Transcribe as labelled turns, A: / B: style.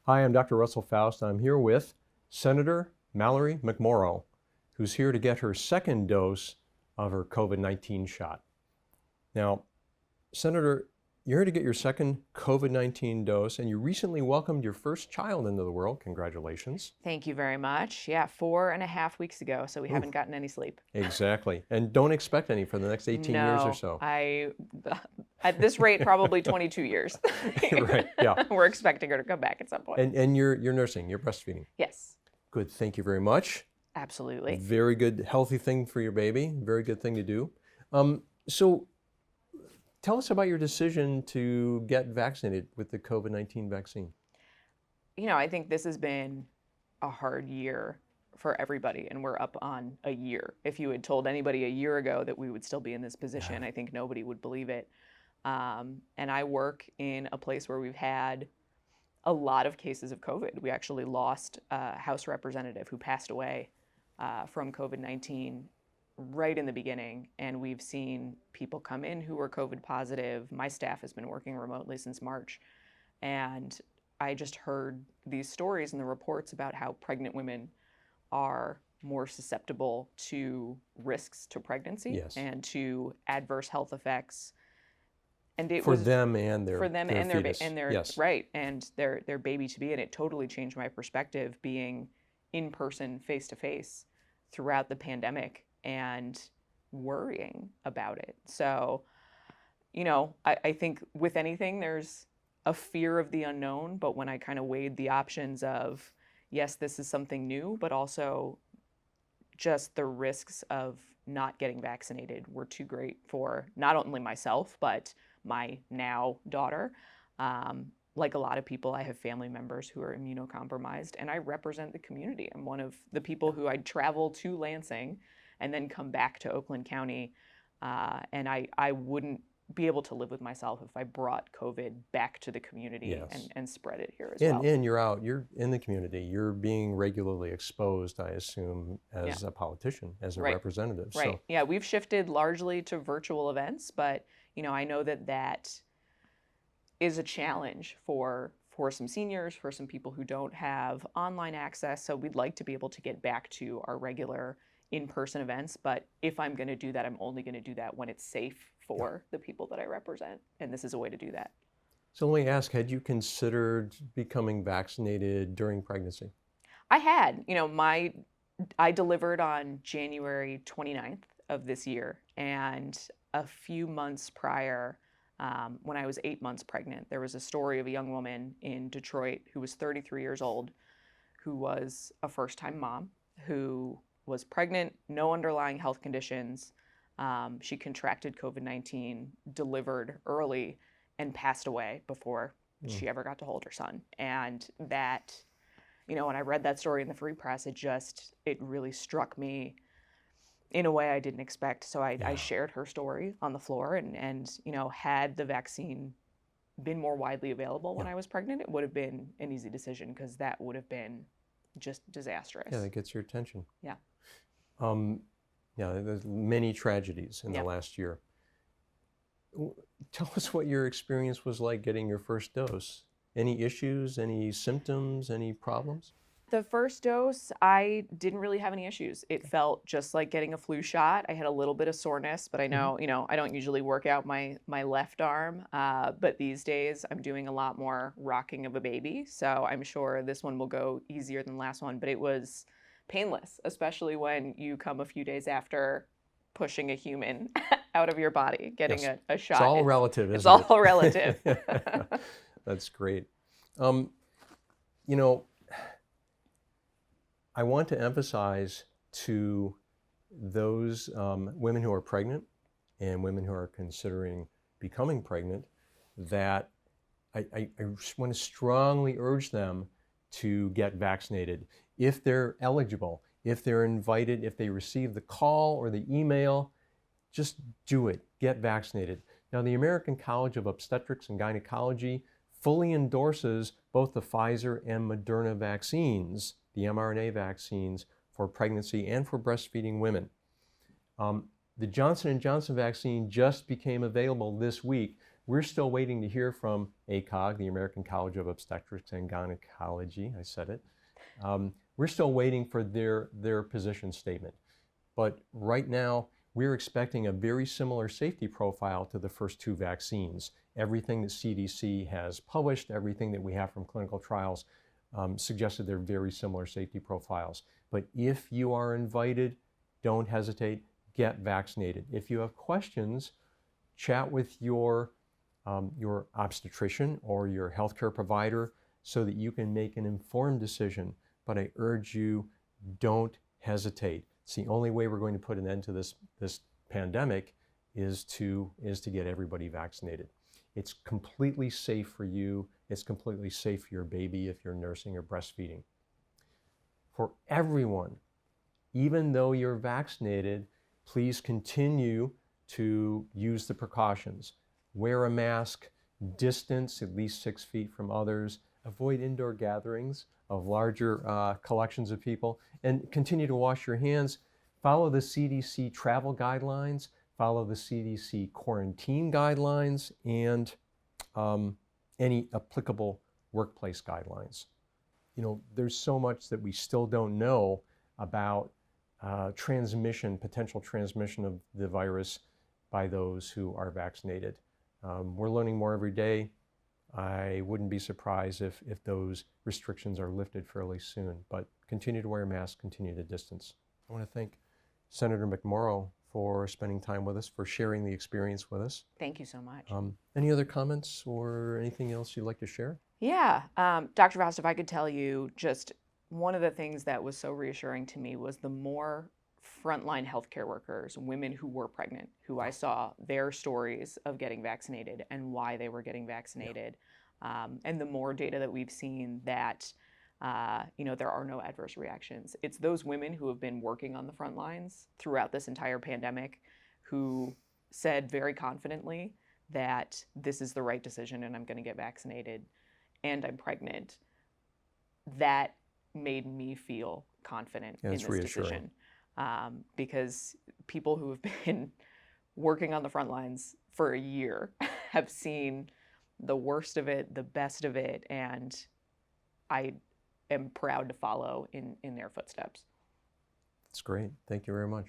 A: Hi, I'm Dr. Russell Faust. I'm here with Senator Mallory McMorrow, who's here to get her second dose of her COVID-19 shot. Now, Senator, you're here to get your second COVID-19 dose, and you recently welcomed your first child into the world. Congratulations.
B: Thank you very much. Yeah, 4.5 weeks ago, so we haven't gotten any sleep.
A: Exactly. And don't expect any for the next 18 years or so.
B: At this rate, probably 22 years.
A: Right, yeah.
B: We're expecting her to come back at some point.
A: And you're nursing, you're breastfeeding.
B: Yes.
A: Good, thank you very much.
B: Absolutely.
A: Very good, healthy thing for your baby. Very good thing to do. So tell us about your decision to get vaccinated with the COVID-19 vaccine.
B: You know, I think this has been a hard year for everybody, and we're up on a year. If you had told anybody a year ago that we would still be in this position, I think nobody would believe it. And I work in a place where we've had a lot of cases of COVID. We actually lost a House representative who passed away from COVID-19 right in the beginning, and we've seen people come in who were COVID positive. My staff has been working remotely since March, and I just heard these stories and the reports about how pregnant women are more susceptible to risks to pregnancy and to adverse health effects. And it was
A: them and their
B: fetus.
A: Yes.
B: Right, and their baby to be, and it totally changed my perspective being in person, face to face throughout the pandemic and worrying about it. So, you know, I think with anything, there's a fear of the unknown, but when I kind of weighed the options of, yes, this is something new, but also just the risks of not getting vaccinated were too great for not only myself, but my now daughter. Like a lot of people, I have family members who are immunocompromised, and I represent the community. I'm one of the people who I'd travel to Lansing and then come back to Oakland County, and I wouldn't be able to live with myself if I brought COVID back to the community and spread it here as well.
A: And you're in the community. You're being regularly exposed, I assume, as a politician, as a representative.
B: Right.
A: So.
B: Yeah, we've shifted largely to virtual events, but you know, I know that is a challenge for some seniors, for some people who don't have online access. So we'd like to be able to get back to our regular in-person events, but if I'm going to do that, I'm only going to do that when it's safe for the people that I represent, and this is a way to do that.
A: So let me ask, had you considered becoming vaccinated during pregnancy?
B: I had. You know, I delivered on January 29th of this year, and a few months prior, when I was 8 months pregnant, there was a story of a young woman in Detroit who was 33 years old, who was a first-time mom, who was pregnant, no underlying health conditions. She contracted COVID-19, delivered early, and passed away before she ever got to hold her son. And that, you know, when I read that story in the Free Press, it really struck me in a way I didn't expect. So I shared her story on the floor, and you know, had the vaccine been more widely available when I was pregnant, it would have been an easy decision, because that would have been just disastrous.
A: Yeah, that gets your attention.
B: Yeah.
A: There's many tragedies in the last year. Tell us what your experience was like getting your first dose. Any issues, any symptoms, any problems?
B: The first dose, I didn't really have any issues. It felt just like getting a flu shot. I had a little bit of soreness, but I know, you know, I don't usually work out my left arm, but these days I'm doing a lot more rocking of a baby. So I'm sure this one will go easier than the last one, but it was painless, especially when you come a few days after pushing a human out of your body, getting a shot.
A: It's all relative, isn't it?
B: It's all relative.
A: That's great. You know, I want to emphasize to those women who are pregnant and women who are considering becoming pregnant that I want to strongly urge them to get vaccinated if they're eligible, if they're invited, if they receive the call or the email. Just do it. Get vaccinated. Now, the American College of Obstetrics and Gynecology fully endorses both the Pfizer and Moderna vaccines, the mRNA vaccines, for pregnancy and for breastfeeding women. The Johnson & Johnson vaccine just became available this week. We're still waiting to hear from ACOG, the American College of Obstetrics and Gynecology. I said it. We're still waiting for their position statement. But right now, we're expecting a very similar safety profile to the first two vaccines. Everything that CDC has published, everything that we have from clinical trials suggested they're very similar safety profiles. But if you are invited, don't hesitate, get vaccinated. If you have questions, chat with your obstetrician or your healthcare provider so that you can make an informed decision. But I urge you, don't hesitate. It's the only way we're going to put an end to this pandemic is to get everybody vaccinated. It's completely safe for you. It's completely safe for your baby if you're nursing or breastfeeding. For everyone, even though you're vaccinated, please continue to use the precautions. Wear a mask, distance at least 6 feet from others, avoid indoor gatherings of larger collections of people, and continue to wash your hands. Follow the CDC travel guidelines, follow the CDC quarantine guidelines, and any applicable workplace guidelines. You know, there's so much that we still don't know about potential transmission of the virus by those who are vaccinated. We're learning more every day. I wouldn't be surprised if those restrictions are lifted fairly soon, but continue to wear a mask, continue to distance. I want to thank Senator McMorrow for spending time with us, for sharing the experience with us.
B: Thank you so much.
A: Any other comments or anything else you'd like to share?
B: Yeah, Dr. Faust, if I could tell you, just one of the things that was so reassuring to me was the more frontline healthcare workers, women who were pregnant, who I saw their stories of getting vaccinated and why they were getting vaccinated. And the more data that we've seen that, there are no adverse reactions. It's those women who have been working on the front lines throughout this entire pandemic who said very confidently that this is the right decision and I'm going to get vaccinated and I'm pregnant. That made me feel confident in this decision. Because people who have been working on the front lines for a year have seen the worst of it, the best of it, and I am proud to follow in their footsteps.
A: That's great. Thank you very much.